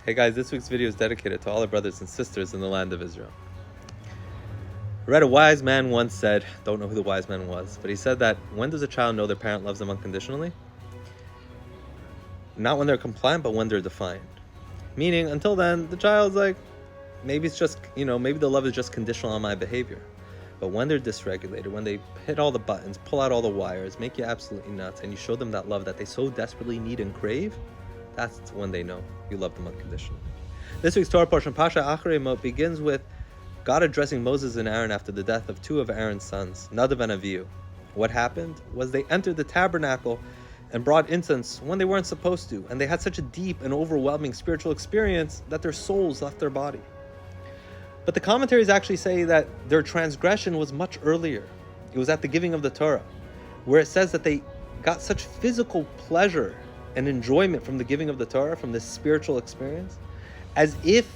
Hey guys, this week's video is dedicated to all our brothers and sisters in the land of Israel. I read a wise man once said, don't know who the wise man was, but he said that when does a child know their parent loves them unconditionally? Not when they're compliant, but when they're defiant. Meaning, until then, the child's like, maybe it's just, maybe the love is just conditional on my behavior. But when they're dysregulated, when they hit all the buttons, pull out all the wires, make you absolutely nuts, and you show them that love that they so desperately need and crave, that's when they know you love them unconditionally. This week's Torah portion, Acharei, begins with God addressing Moses and Aaron after the death of two of Aaron's sons, Nadav and Avihu. What happened was they entered the tabernacle and brought incense when they weren't supposed to, and they had such a deep and overwhelming spiritual experience that their souls left their body. But the commentaries actually say that their transgression was much earlier. It was at the giving of the Torah, where it says that they got such physical pleasure and enjoyment from the giving of the Torah, from this spiritual experience, as if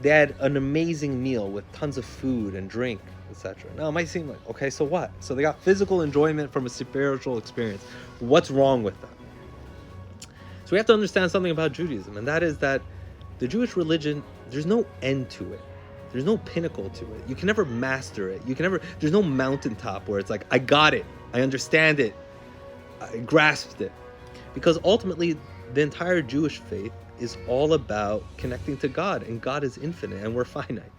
they had an amazing meal with tons of food and drink, etc. Now, it might seem like, okay, so what? So they got physical enjoyment from a spiritual experience. What's wrong with that? So we have to understand something about Judaism, and that is that the Jewish religion, there's no end to it. There's no pinnacle to it. You can never master it. There's no mountaintop where it's like, I got it. I understand it. I grasped it. Because ultimately, the entire Jewish faith is all about connecting to God, and God is infinite and we're finite.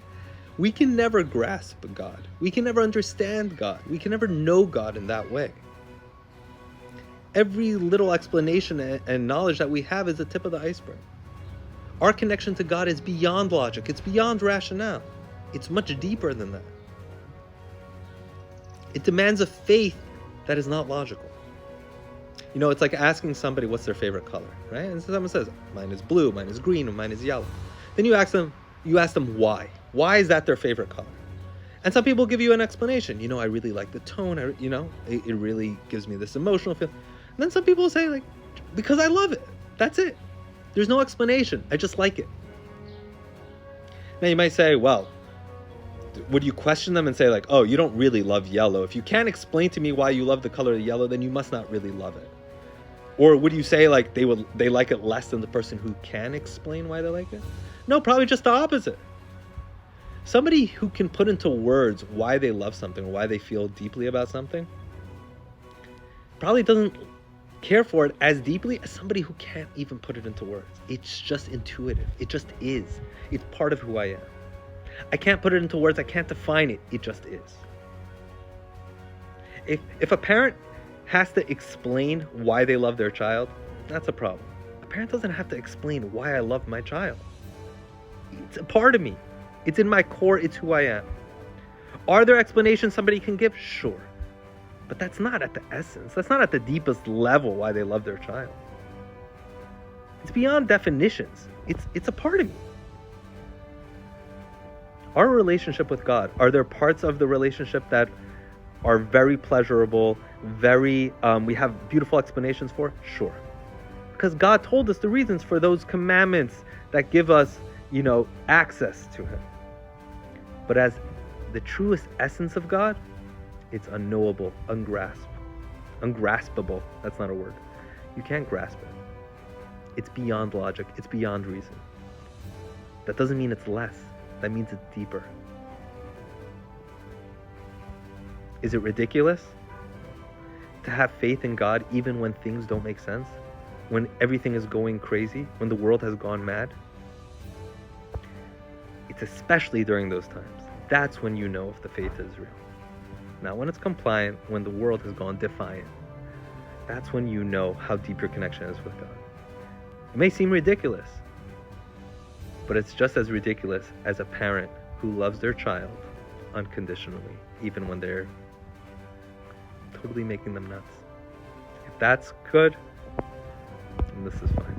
We can never grasp God. We can never understand God. We can never know God in that way. Every little explanation and knowledge that we have is the tip of the iceberg. Our connection to God is beyond logic. It's beyond rationale. It's much deeper than that. It demands a faith that is not logical. It's like asking somebody what's their favorite color, right? And so someone says, mine is blue, mine is green, and mine is yellow. Then you ask them why. Why is that their favorite color? And some people give you an explanation. I really like the tone. It really gives me this emotional feel. And then some people say, because I love it. That's it. There's no explanation. I just like it. Now you might say, well, would you question them and say oh, you don't really love yellow? If you can't explain to me why you love the color of yellow, then you must not really love it. Or would you say they like it less than the person who can explain why they like it? No, probably just the opposite. Somebody who can put into words why they love something or why they feel deeply about something probably doesn't care for it as deeply as somebody who can't even put it into words. It's just intuitive. It just is. It's part of who I am. I can't put it into words. I can't define it. It just is. If a parent has to explain why they love their child, that's a problem. A parent doesn't have to explain why I love my child. It's a part of me. It's in my core. It's who I am. Are there explanations somebody can give? Sure. But that's not at the essence. That's not at the deepest level why they love their child. It's beyond definitions. It's a part of me. Our relationship with God, are there parts of the relationship that are very pleasurable, we have beautiful explanations for? Sure. Because God told us the reasons for those commandments that give us, access to Him. But as the truest essence of God, it's unknowable, ungraspable. That's not a word. You can't grasp it. It's beyond logic. It's beyond reason. That doesn't mean it's less. That means it's deeper. Is it ridiculous to have faith in God even when things don't make sense? When everything is going crazy? When the world has gone mad? It's especially during those times. That's when you know if the faith is real. Not when it's compliant, when the world has gone defiant. That's when you know how deep your connection is with God. It may seem ridiculous, but it's just as ridiculous as a parent who loves their child unconditionally, even when they're totally making them nuts. If that's good, then this is fine.